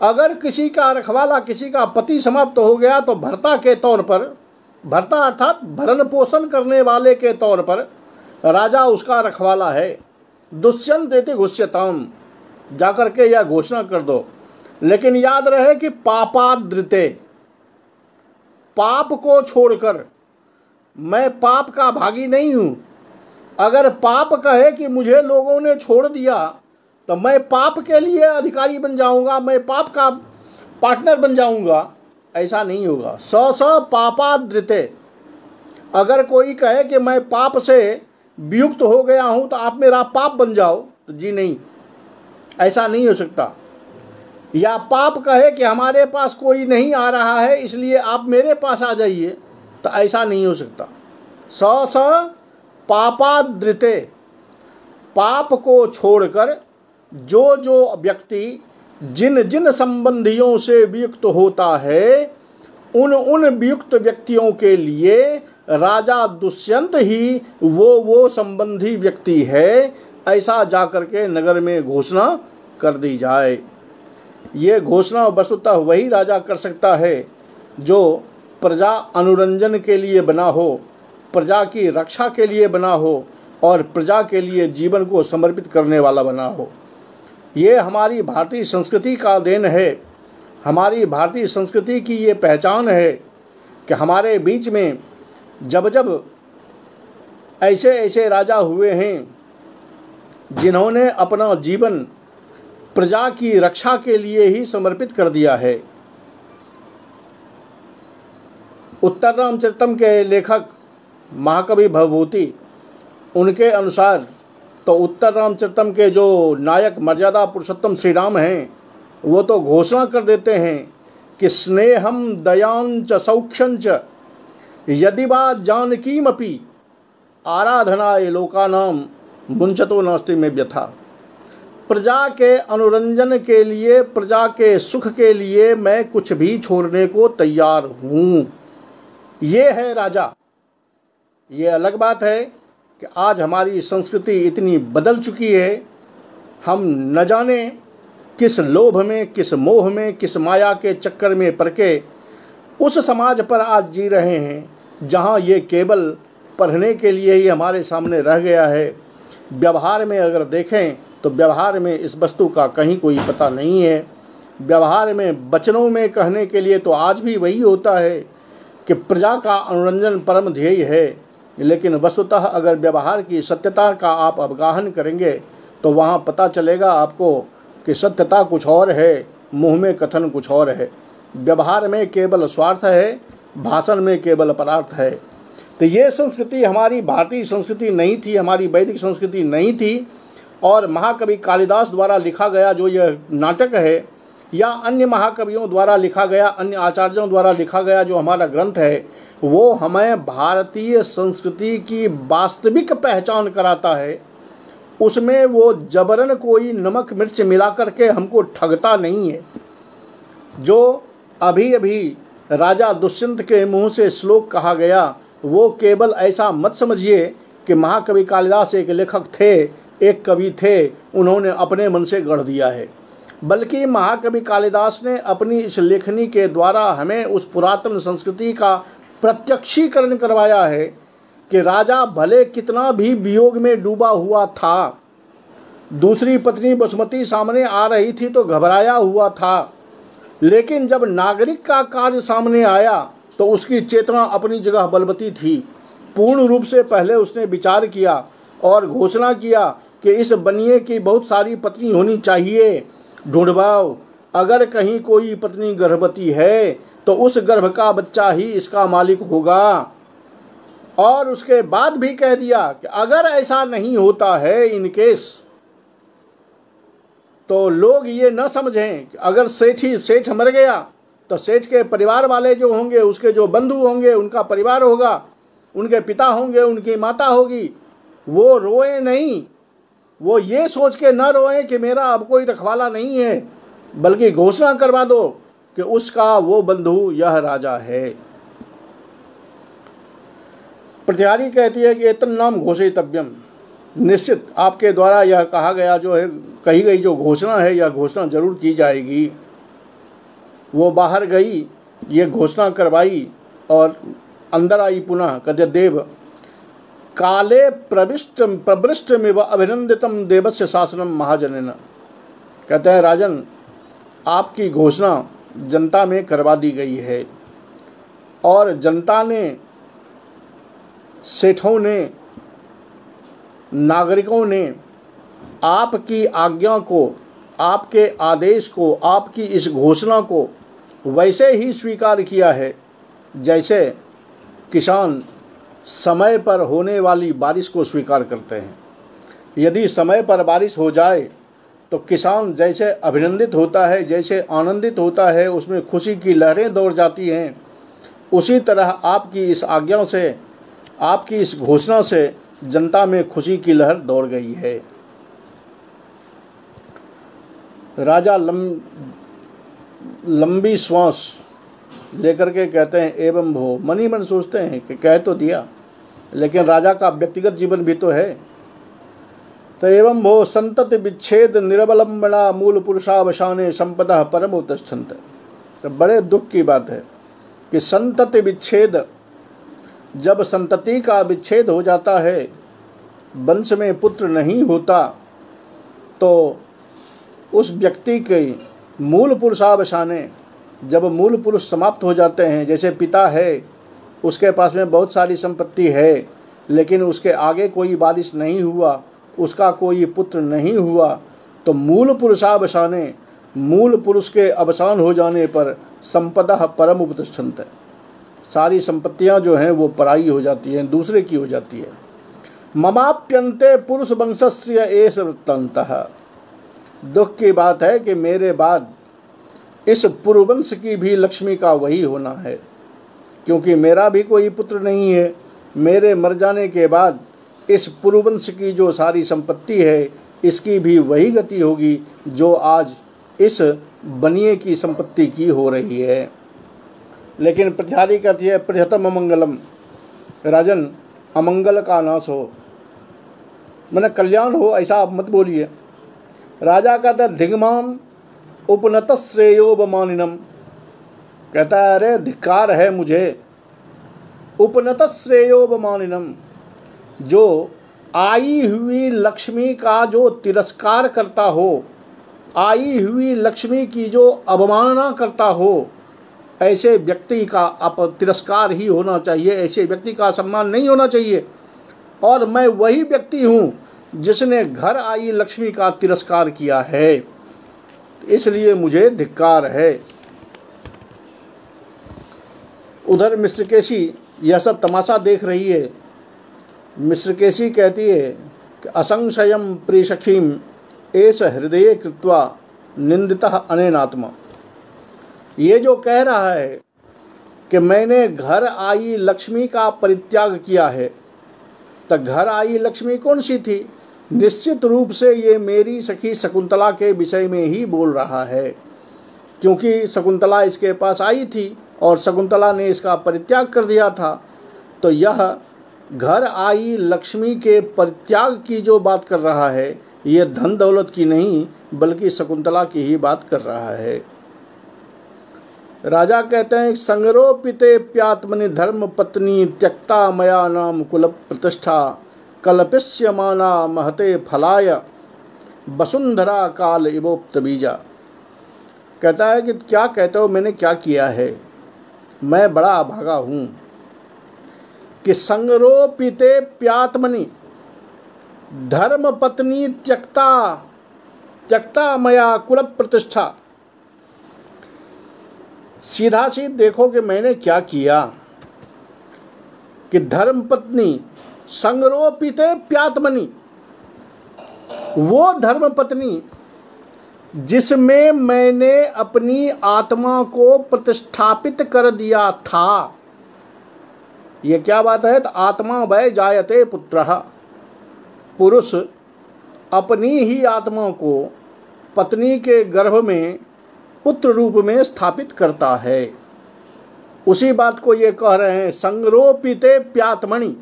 अगर किसी का रखवाला, किसी का पति समाप्त हो गया तो भर्ता के तौर पर, भर्ता अर्थात भरण पोषण करने वाले के तौर पर राजा उसका रखवाला है। दुष्यंत देते घुष्यताम, जाकर के यह घोषणा कर दो। लेकिन याद रहे कि पापाद्रिते, पाप को छोड़कर, मैं पाप का भागी नहीं हूं। अगर पाप कहे कि मुझे लोगों ने छोड़ दिया तो मैं पाप के लिए अधिकारी बन जाऊंगा, मैं पाप का पार्टनर बन जाऊंगा, ऐसा नहीं होगा। स पापाद्रिते, अगर कोई कहे कि मैं पाप से वियुक्त हो गया हूं तो आप मेरा पाप बन जाओ, तो जी नहीं, ऐसा नहीं हो सकता। या पाप कहे कि हमारे पास कोई नहीं आ रहा है इसलिए आप मेरे पास आ जाइए, तो ऐसा नहीं हो सकता। स स पापाद्रिते, पाप को छोड़कर जो जो व्यक्ति जिन जिन संबंधियों से वियुक्त होता है उन उन वियुक्त व्यक्तियों के लिए राजा दुष्यंत ही वो संबंधी व्यक्ति है, ऐसा जाकर के नगर में घोषणा कर दी जाए। ये घोषणा वस्तुतः वही राजा कर सकता है जो प्रजा अनुरंजन के लिए बना हो, प्रजा की रक्षा के लिए बना हो और प्रजा के लिए जीवन को समर्पित करने वाला बना हो। ये हमारी भारतीय संस्कृति का देन है, हमारी भारतीय संस्कृति की ये पहचान है कि हमारे बीच में जब जब ऐसे ऐसे राजा हुए हैं जिन्होंने अपना जीवन प्रजा की रक्षा के लिए ही समर्पित कर दिया है। उत्तर रामचरितम के लेखक महाकवि भवभूति, उनके अनुसार तो उत्तर रामचरितम के जो नायक मर्यादा पुरुषोत्तम श्री राम हैं वो तो घोषणा कर देते हैं कि स्नेहम दयांच सौख्यंच यदि वा जानकीमपि आराधनाय लोकानाम मुंचतो नास्ति में व्यथा। प्रजा के अनुरंजन के लिए, प्रजा के सुख के लिए मैं कुछ भी छोड़ने को तैयार हूँ। ये है राजा। ये अलग बात है कि आज हमारी संस्कृति इतनी बदल चुकी है, हम न जाने किस लोभ में, किस मोह में, किस माया के चक्कर में पड़ के उस समाज पर आज जी रहे हैं जहाँ ये केवल पढ़ने के लिए ही हमारे सामने रह गया है। व्यवहार में अगर देखें तो व्यवहार में इस वस्तु का कहीं कोई पता नहीं है। व्यवहार में वचनों में कहने के लिए तो आज भी वही होता है कि प्रजा का अनुरंजन परम ध्येय है, लेकिन वस्तुतः अगर व्यवहार की सत्यता का आप अवगाहन करेंगे तो वहाँ पता चलेगा आपको कि सत्यता कुछ और है, मुँह में कथन कुछ और है। व्यवहार में केवल स्वार्थ है, भाषण में केवल अपरार्थ है। तो ये संस्कृति हमारी भारतीय संस्कृति नहीं थी, हमारी वैदिक संस्कृति नहीं थी। और महाकवि कालिदास द्वारा लिखा गया जो यह नाटक है या अन्य महाकवियों द्वारा लिखा गया, अन्य आचार्यों द्वारा लिखा गया जो हमारा ग्रंथ है, वो हमें भारतीय संस्कृति की वास्तविक पहचान कराता है। उसमें वो जबरन कोई नमक मिर्च मिला करके हमको ठगता नहीं है। जो अभी अभी राजा दुष्यंत के मुंह से श्लोक कहा गया वो केवल ऐसा मत समझिए कि महाकवि कालिदास एक लेखक थे, एक कवि थे, उन्होंने अपने मन से गढ़ दिया है, बल्कि महाकवि कालिदास ने अपनी इस लेखनी के द्वारा हमें उस पुरातन संस्कृति का प्रत्यक्षीकरण करवाया है कि राजा भले कितना भी वियोग में डूबा हुआ था, दूसरी पत्नी बसुमती सामने आ रही थी तो घबराया हुआ था, लेकिन जब नागरिक का कार्य सामने आया तो उसकी चेतना अपनी जगह बलवती थी। पूर्ण रूप से पहले उसने विचार किया और घोषणा किया कि इस बनिए की बहुत सारी पत्नी होनी चाहिए, ढूंढवाओ, अगर कहीं कोई पत्नी गर्भवती है तो उस गर्भ का बच्चा ही इसका मालिक होगा। और उसके बाद भी कह दिया कि अगर ऐसा नहीं होता है इन केस, तो लोग ये न समझें कि अगर सेठ मर गया तो सेठ के परिवार वाले जो होंगे, उसके जो बंधु होंगे, उनका परिवार होगा, उनके पिता होंगे, उनकी माता होगी, वो रोए नहीं, वो ये सोच के न रोए कि मेरा अब कोई रखवाला नहीं है, बल्कि घोषणा करवा दो कि उसका वो बंधु यह राजा है। प्रतिहारी कहती है कि एतन नाम घोषितव्यम, निश्चित आपके द्वारा यह कहा गया जो है, कही गई जो घोषणा है, यह घोषणा जरूर की जाएगी। वो बाहर गई, ये घोषणा करवाई और अंदर आई पुनः। कद्य देव काले प्रविष्टमिव अभिनंदितम देवस्य शासनम महाजनेन। कहते हैं राजन, आपकी घोषणा जनता में करवा दी गई है और जनता ने, सेठों ने, नागरिकों ने आपकी आज्ञा को, आपके आदेश को, आपकी इस घोषणा को वैसे ही स्वीकार किया है जैसे किसान समय पर होने वाली बारिश को स्वीकार करते हैं। यदि समय पर बारिश हो जाए तो किसान जैसे अभिनंदित होता है, जैसे आनंदित होता है, उसमें खुशी की लहरें दौड़ जाती हैं, उसी तरह आपकी इस आज्ञा से, आपकी इस घोषणा से जनता में खुशी की लहर दौड़ गई है। राजा लंबी श्वास लेकर के कहते हैं एवं भो। मन ही मन सोचते हैं कि कह तो दिया, लेकिन राजा का व्यक्तिगत जीवन भी तो है। तो एवं भो संतति विच्छेद निरवलंबना मूल पुरुषावसाने संपदा परम उत्तिष्ठन्ते। तो बड़े दुख की बात है कि संतति विच्छेद, जब संतति का विच्छेद हो जाता है, वंश में पुत्र नहीं होता, तो उस व्यक्ति के मूल पुरुषावसाने, जब मूल पुरुष समाप्त हो जाते हैं, जैसे पिता है, उसके पास में बहुत सारी संपत्ति है, लेकिन उसके आगे कोई वारिस नहीं हुआ, उसका कोई पुत्र नहीं हुआ, तो मूल पुरुषावसाने, मूल पुरुष के अवसान हो जाने पर संपदा परम उपतिष्ठन्ते, सारी संपत्तियां जो हैं वो पराई हो जाती हैं, दूसरे की हो जाती है। ममाप्यन्ते पुरुष वंशस्य एष वृत्तान्तः। दुख की बात है कि मेरे बाद इस पुरुवंश की भी लक्ष्मी का वही होना है, क्योंकि मेरा भी कोई पुत्र नहीं है। मेरे मर जाने के बाद इस पुरुवंश की जो सारी संपत्ति है, इसकी भी वही गति होगी जो आज इस बनिए की संपत्ति की हो रही है। लेकिन प्रतिहारी कहती है प्रहतम अमंगलम, राजन अमंगल का नाश हो, मैंने कल्याण हो, ऐसा आप मत बोलिए। राजा कहता है धिग्माम उपनत श्रेयोपमानिनम, कहता है अरे धिक्कार है मुझे, उपनत श्रेयोपमानिनम, जो आई हुई लक्ष्मी का जो तिरस्कार करता हो, आई हुई लक्ष्मी की जो अवमानना करता हो, ऐसे व्यक्ति का तिरस्कार ही होना चाहिए, ऐसे व्यक्ति का सम्मान नहीं होना चाहिए। और मैं वही व्यक्ति हूँ जिसने घर आई लक्ष्मी का तिरस्कार किया है, इसलिए मुझे धिक्कार है। उधर मिश्रकेशी यह सब तमाशा देख रही है। मिश्रकेशी कहती है कि असंशयम प्रियसखीम एष हृदये कृत्वा निंदितः अनेनात्मा। ये जो कह रहा है कि मैंने घर आई लक्ष्मी का परित्याग किया है, तो घर आई लक्ष्मी कौन सी थी? निश्चित रूप से ये मेरी सखी शकुंतला के विषय में ही बोल रहा है, क्योंकि शकुंतला इसके पास आई थी और शकुंतला ने इसका परित्याग कर दिया था। तो यह घर आई लक्ष्मी के परित्याग की जो बात कर रहा है, ये धन दौलत की नहीं बल्कि शकुंतला की ही बात कर रहा है। राजा कहते हैं संगरोपिते प्यात्मनि धर्म पत्नी त्यक्ता मया नाम कुल प्रतिष्ठा कल्पिष्यमाना महते फलाय वसुंधरा काल इवोक्त बीजा। कहता है कि क्या कहते हो, मैंने क्या किया है, मैं बड़ा अभागा हूँ कि संगरोपिते प्यात्मनि धर्म पत्नी त्यक्ता मया कुल प्रतिष्ठा। सीधा सीध देखो कि मैंने क्या किया कि धर्म पत्नी संगरोपिते प्यात्मनि, वो धर्म पत्नी जिसमें मैंने अपनी आत्मा को प्रतिष्ठापित कर दिया था। ये क्या बात है? तो आत्मा वै जायते पुत्रः, पुरुष अपनी ही आत्मा को पत्नी के गर्भ में पुत्र रूप में स्थापित करता है। उसी बात को ये कह रहे हैं संगरोपिते प्यात्मनि,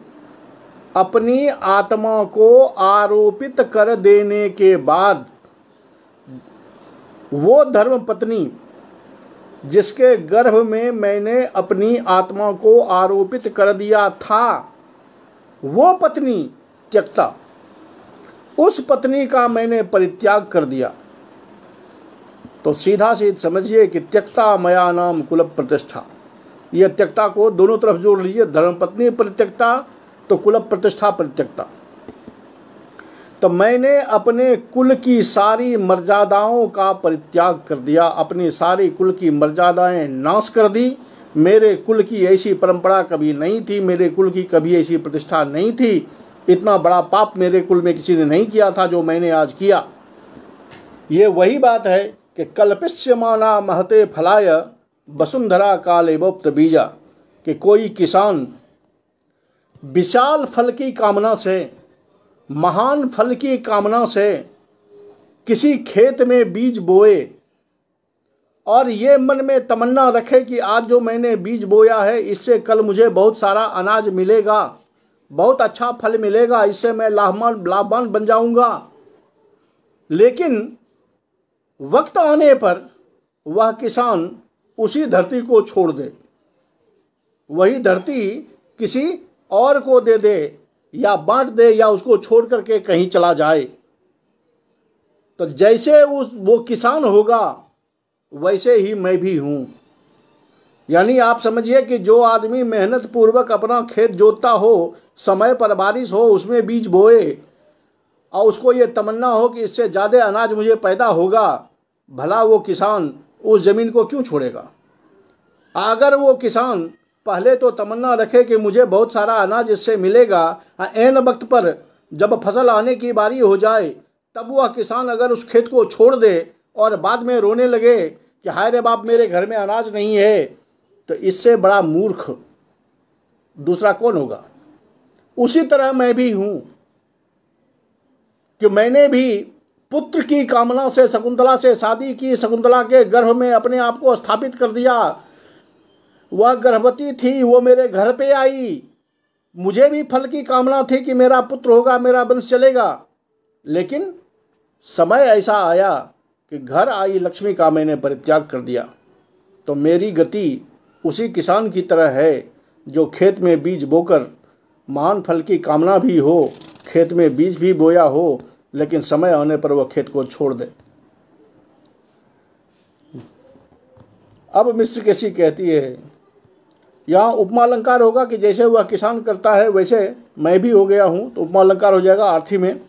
अपनी आत्मा को आरोपित कर देने के बाद वो धर्म पत्नी जिसके गर्भ में मैंने अपनी आत्मा को आरोपित कर दिया था, वो पत्नी त्यक्ता, उस पत्नी का मैंने परित्याग कर दिया। तो सीधा सीध समझिए कि त्यक्ता मया नाम कुल प्रतिष्ठा। यह त्यक्ता को दोनों तरफ जोड़ लीजिए, धर्मपत्नी परित्यक्ता तो कुल प्रतिष्ठा परित्यक्ता। तो मैंने अपने कुल की सारी मर्यादाओं का परित्याग कर दिया, अपनी सारी कुल की मर्यादाएं नाश कर दी। मेरे कुल की ऐसी परंपरा कभी नहीं थी, मेरे कुल की कभी ऐसी प्रतिष्ठा नहीं थी, इतना बड़ा पाप मेरे कुल में किसी ने नहीं किया था जो मैंने आज किया। ये वही बात है कि कल्पिष्यमाना महते फलाय वसुंधरा काले बोप्त बीजा, कि कोई किसान विशाल फल की कामना से, महान फल की कामना से किसी खेत में बीज बोए और ये मन में तमन्ना रखे कि आज जो मैंने बीज बोया है इससे कल मुझे बहुत सारा अनाज मिलेगा, बहुत अच्छा फल मिलेगा, इससे मैं लाभवान बन जाऊंगा। लेकिन वक्त आने पर वह किसान उसी धरती को छोड़ दे, वही धरती किसी और को दे दे या बांट दे या उसको छोड़ करके कहीं चला जाए, तो जैसे वो किसान होगा वैसे ही मैं भी हूँ। यानी आप समझिए कि जो आदमी मेहनत पूर्वक अपना खेत जोतता हो, समय पर बारिश हो, उसमें बीज बोए और उसको ये तमन्ना हो कि इससे ज़्यादा अनाज मुझे पैदा होगा, भला वो किसान उस ज़मीन को क्यों छोड़ेगा? अगर वो किसान पहले तो तमन्ना रखे कि मुझे बहुत सारा अनाज इससे मिलेगा, ऐन वक्त पर जब फसल आने की बारी हो जाए तब वह किसान अगर उस खेत को छोड़ दे और बाद में रोने लगे कि हाय रे बाप मेरे घर में अनाज नहीं है, तो इससे बड़ा मूर्ख दूसरा कौन होगा? उसी तरह मैं भी हूँ कि मैंने भी पुत्र की कामना से शकुंतला से शादी की, शकुंतला के गर्भ में अपने आप को स्थापित कर दिया, वह गर्भवती थी, वो मेरे घर पे आई, मुझे भी फल की कामना थी कि मेरा पुत्र होगा, मेरा वंश चलेगा। लेकिन समय ऐसा आया कि घर आई लक्ष्मी का मैंने परित्याग कर दिया। तो मेरी गति उसी किसान की तरह है जो खेत में बीज बोकर महान फल की कामना भी हो, खेत में बीज भी बोया हो, लेकिन समय आने पर वह खेत को छोड़ दे। अब मिस्र केसी कहती है, यहाँ उपमा अलंकार होगा कि जैसे वह किसान करता है वैसे मैं भी हो गया हूँ, तो उपमा अलंकार हो जाएगा आरथी में।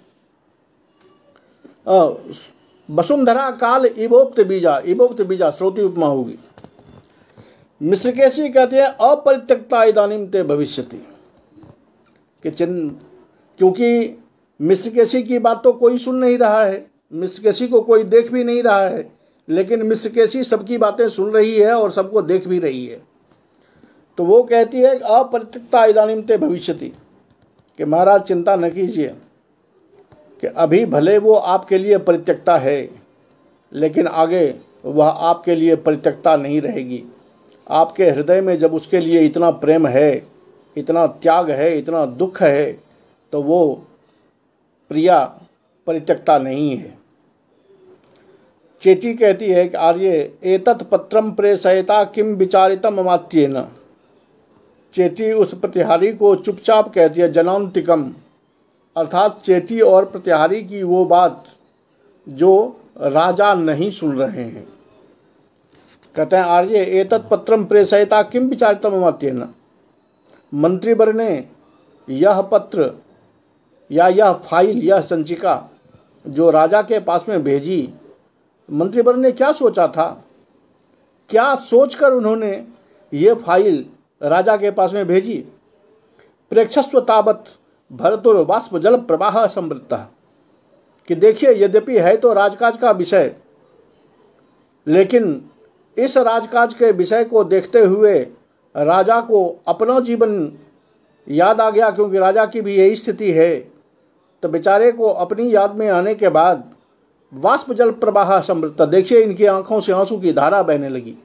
वसुंधरा काल इवोप्त बीजा, इवोप्त बीजा श्रोति उपमा होगी। मिस्र केसी कहते हैं अपरित्यक्ता इदानीम ते भविष्यति, कि क्योंकि मिस्र केसी की बात तो कोई सुन नहीं रहा है, मिस्र केसी को कोई देख भी नहीं रहा है, लेकिन मिस्र केसी सबकी बातें सुन रही है और सबको देख भी रही है। तो वो कहती है अपरित्यक्ता इदानीम ते भविष्यति, कि महाराज चिंता न कीजिए कि अभी भले वो आपके लिए परित्यक्ता है, लेकिन आगे वह आपके लिए परित्यक्ता नहीं रहेगी। आपके हृदय में जब उसके लिए इतना प्रेम है, इतना त्याग है, इतना दुख है, तो वो प्रिया परित्यक्ता नहीं है। चेटी कहती है कि आर्य एतत् पत्रम प्रेषयता किम विचारितम अमात्येन। चेटी उस प्रतिहारी को चुपचाप कहती है जनांतिकम, अर्थात चेटी और प्रतिहारी की वो बात जो राजा नहीं सुन रहे हैं। कहते हैं आर्य एतत् पत्रम प्रेषयता किम विचारितम अमात्येन। मंत्रीवर ने यह पत्र या यह फाइल, यह संचिका जो राजा के पास में भेजी, मंत्रीवर ने क्या सोचा था, क्या सोचकर उन्होंने ये फाइल राजा के पास में भेजी? प्रेक्षस्व तावत भरतुर बाष्प जल प्रवाह समृद्ध, कि देखिए यद्यपि है तो राजकाज का विषय, लेकिन इस राजकाज के विषय को देखते हुए राजा को अपना जीवन याद आ गया, क्योंकि राजा की भी यही स्थिति है। तो बेचारे को अपनी याद में आने के बाद वाष्प जल प्रवाह समृद्ध, देखिए इनकी आंखों से आंसू की धारा बहने लगी।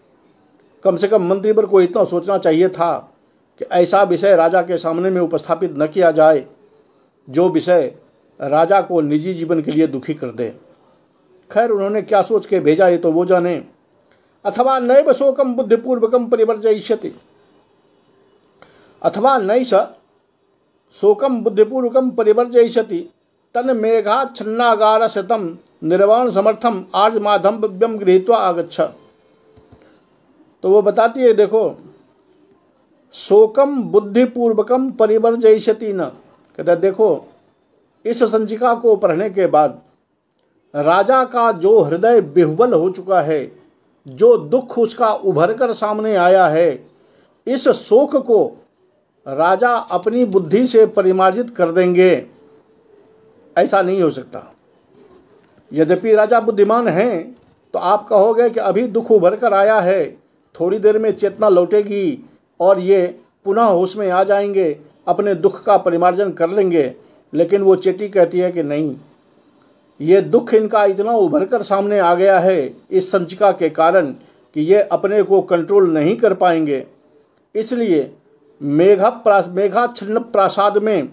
कम से कम मंत्रीवर को इतना सोचना चाहिए था कि ऐसा विषय राजा के सामने में उपस्थापित न किया जाए जो विषय राजा को निजी जीवन के लिए दुखी कर दे। खैर उन्होंने क्या सोच के भेजा ये तो वो जाने। अथवा नैव शोकम बुद्धिपूर्वकम परिवर्जयिष्यति, अथवा नैष शोकम बुद्धिपूर्वकम परिवर्जयिष्यति तन मेघा छन्नागार शतम निर्वाण समर्थम आर्ज माधम व्यम गृहीत्वा आगच्छ। तो वो बताती है देखो, शोकम बुद्धिपूर्वकम परिवर्जयिष्यति न, कहता देखो इस संचिका को पढ़ने के बाद राजा का जो हृदय विह्वल हो चुका है, जो दुख उसका उभर कर सामने आया है, इस शोक को राजा अपनी बुद्धि से परिमार्जित कर देंगे, ऐसा नहीं हो सकता। यद्यपि राजा बुद्धिमान हैं, तो आप कहोगे कि अभी दुख उभर कर आया है, थोड़ी देर में चेतना लौटेगी और ये पुनः होश में आ जाएंगे, अपने दुख का परिमार्जन कर लेंगे। लेकिन वो चेटी कहती है कि नहीं, ये दुख इनका इतना उभर कर सामने आ गया है इस संचिका के कारण कि ये अपने को कंट्रोल नहीं कर पाएंगे। इसलिए मेघाच्छन्न प्रासाद में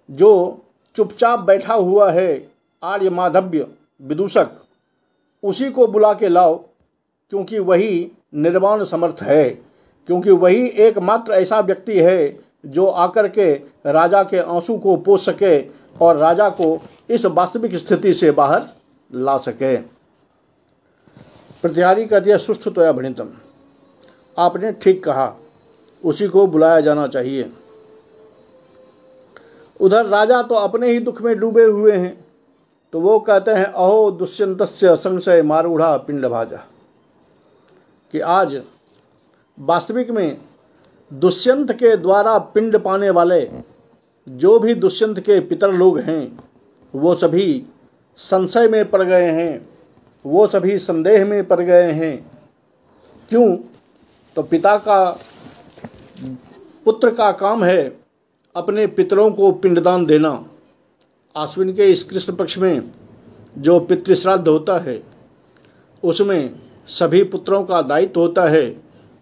जो चुपचाप बैठा हुआ है आर्य माधव्य विदूषक, उसी को बुला के लाओ, क्योंकि वही निर्वाण समर्थ है, क्योंकि वही एकमात्र ऐसा व्यक्ति है जो आकर के राजा के आंसू को पोंछ सके और राजा को इस वास्तविक स्थिति से बाहर ला सके। प्रतिहारी कहती है सुष्ठु त्वया भणितम, आपने ठीक कहा, उसी को बुलाया जाना चाहिए। उधर राजा तो अपने ही दुख में डूबे हुए हैं, तो वो कहते हैं अहो दुष्यंतस्य संशय मारूढ़ा पिंड भाजा, कि आज वास्तविक में दुष्यंत के द्वारा पिंड पाने वाले जो भी दुष्यंत के पितर लोग हैं, वो सभी संशय में पड़ गए हैं, वो सभी संदेह में पड़ गए हैं। क्यों? तो पिता का, पुत्र का काम है अपने पितरों को पिंडदान देना। आश्विन के इस कृष्ण पक्ष में जो पितृश्राद्ध होता है, उसमें सभी पुत्रों का दायित्व होता है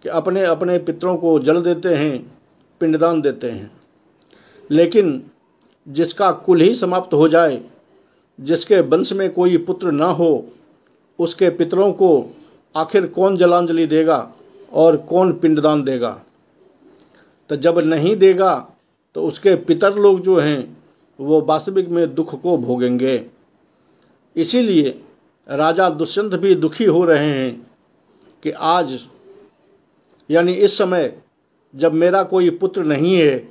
कि अपने अपने पितरों को जल देते हैं, पिंडदान देते हैं। लेकिन जिसका कुल ही समाप्त हो जाए, जिसके वंश में कोई पुत्र ना हो, उसके पितरों को आखिर कौन जलांजलि देगा और कौन पिंडदान देगा? तो जब नहीं देगा तो उसके पितर लोग जो हैं वो वास्तविक में दुख को भोगेंगे। इसीलिए राजा दुष्यंत भी दुखी हो रहे हैं कि आज, यानी इस समय जब मेरा कोई पुत्र नहीं है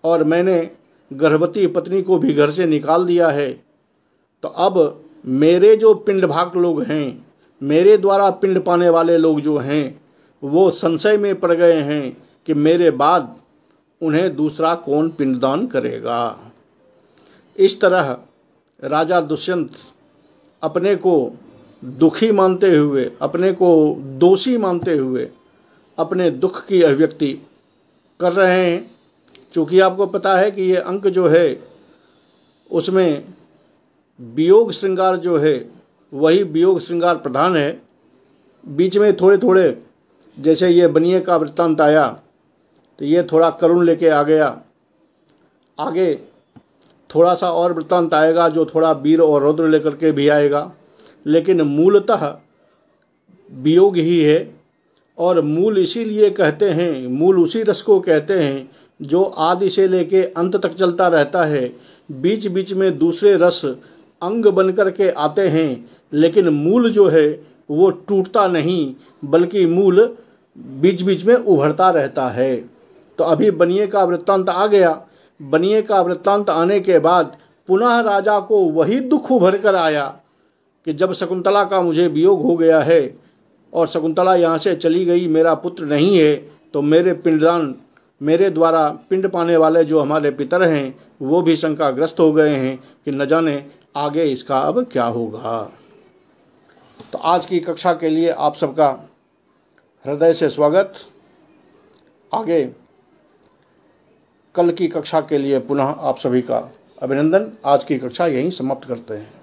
और मैंने गर्भवती पत्नी को भी घर से निकाल दिया है, तो अब मेरे जो पिंड भाग लोग हैं, मेरे द्वारा पिंड पाने वाले लोग जो हैं, वो संशय में पड़ गए हैं कि मेरे बाद उन्हें दूसरा कौन पिंडदान करेगा। इस तरह राजा दुष्यंत अपने को दुखी मानते हुए, अपने को दोषी मानते हुए अपने दुख की अभिव्यक्ति कर रहे हैं। चूँकि आपको पता है कि ये अंक जो है उसमें वियोग श्रृंगार जो है वही वियोग श्रृंगार प्रधान है। बीच में थोड़े थोड़े, जैसे ये बनिए का वृत्तांत आया तो ये थोड़ा करुण लेके आ गया, आगे थोड़ा सा और वृत्तांत आएगा जो थोड़ा वीर और रौद्र लेकर के भी आएगा, लेकिन मूलतः वियोग ही है। और मूल इसीलिए कहते हैं, मूल उसी रस को कहते हैं जो आदि से लेके अंत तक चलता रहता है। बीच बीच में दूसरे रस अंग बन कर के आते हैं, लेकिन मूल जो है वो टूटता नहीं, बल्कि मूल बीच बीच में उभरता रहता है। तो अभी बनिए का वृत्तांत आ गया। बनिए का वृत्तांत आने के बाद पुनः राजा को वही दुख उभर कर आया कि जब शकुंतला का मुझे वियोग हो गया है और शकुंतला यहाँ से चली गई, मेरा पुत्र नहीं है, तो मेरे पिंडदान, मेरे द्वारा पिंड पाने वाले जो हमारे पितर हैं वो भी शंकाग्रस्त हो गए हैं कि न जाने आगे इसका अब क्या होगा। तो आज की कक्षा के लिए आप सबका हृदय से स्वागत। आगे कल की कक्षा के लिए पुनः आप सभी का अभिनंदन। आज की कक्षा यहीं समाप्त करते हैं।